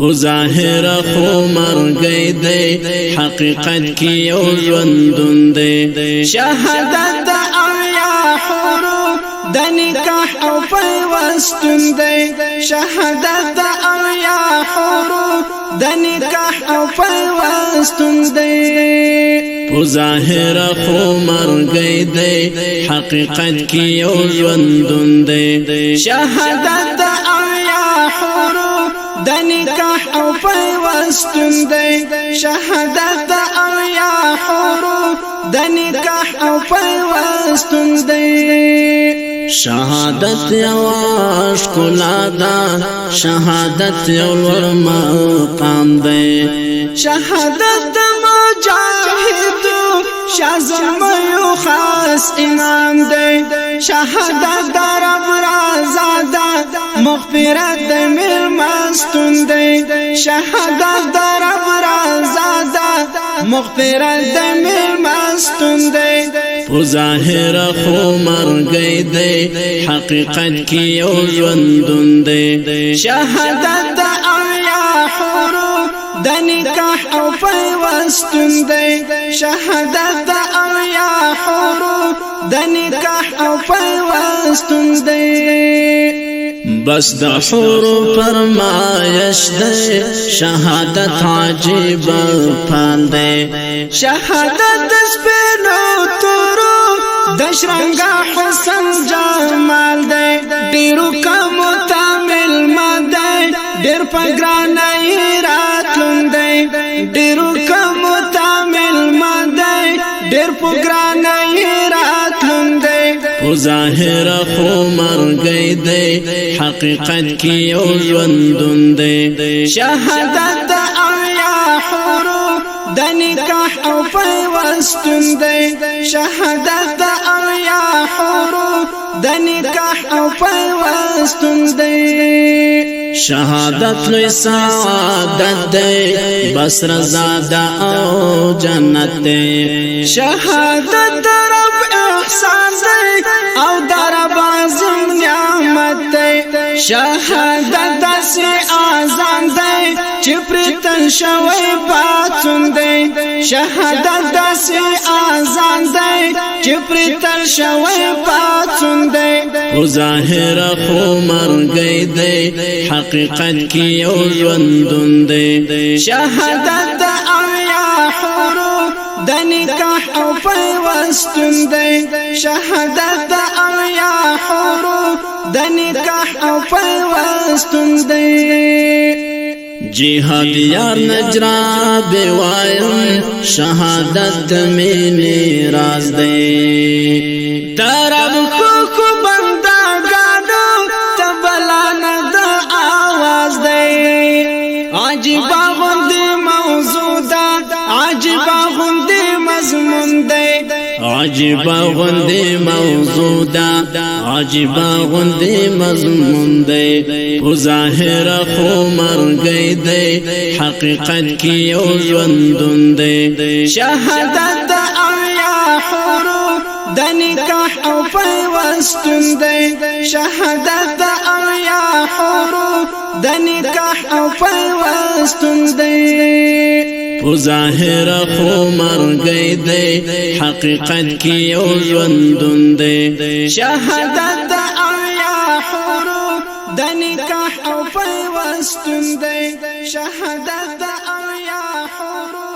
په ظاهر خو مرګی دی حقیقت کې یو ژوندون دی شهادت د اویا حورو د نکاح او پیوستون دی شهادت د اویا حورو د نکاح او پیوستون دی په ظاهر خو مرګی دی حقیقت کې یو ژوندون دی شهادت د اویا حورو د نکاح او پیوستون دی شهادت د اویا حورو د نکاح او پیوستون دی شهادت یو ښکلا ده شهادت یو لوړ مقام دی شهادت د مجاهدو شازمیو خاص امام دی شهادت د رب رضا ده مغفرت د میلمستون دی شهادت د رب رضا ده مغفرت د میلمستون دی په ظاهر خو مرګی دی حقیقت کې یو ژوندون دی شهادت د اویا حورو د نکاح او پیوستون دی شهادت د اویا حورو د نکاح او پیوستون دی بس د حورو فرمایش دی شهادت عجیب پال دی شهادت د سپینو تورو د شرنګا حسن جمال دی ډیرو کمو تامل مده ډیر پګرانای راتلون دی ډیرو کمو تامل مده ډیر پګرانای راتلون دی په ظاهر خو مرګی دی حقیقت کې یو ژوندون دی شهادت د اویا حورو د نکاح او پیوستون دی شهادت د اویا حورو د نکاح او پیوستون دی شهادت لوی سعادت دی بس رضا ده او جنت دی شهادت د رب احسان دی او د رب عظیم نعمت دی شهادت داسې اذان دی چې پرتل شوی پاتون دی شهادت داسې اذان دی چې پرتل شوی پاتون دی په ظاهر خو مرګی دی حقیقت کې یو ژوندون دی شهادت د اویا حورو د نکاح او پیوستون دی شهادت د اویا حورو د نکاح او پیوستون دی جهاد یار نجرا بوایم شهادت مینی راز دی ترب کو بندگانو تبلان د آواز دی عجیب غوندی موضوع ده عجیب غوندی مضمون دی عجیب غوندی موضوع ده عجیب غوندی مضمون دی په ظاهر خو مرګی دی حقیقت کې یو ژوندون دی شهادت د اویا حورو د نکاح او پیوستون دی شهادت د اویا حورو د نکاح او پیوستون دی په ظاهر خو مرګی دی حقیقت کې یو ژوندون دی شهادت د اویا حورو د نکاح او پیوستون دی شهادت د اویا حورو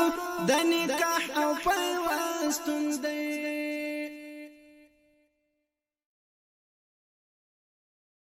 د نکاح او پیوستون دی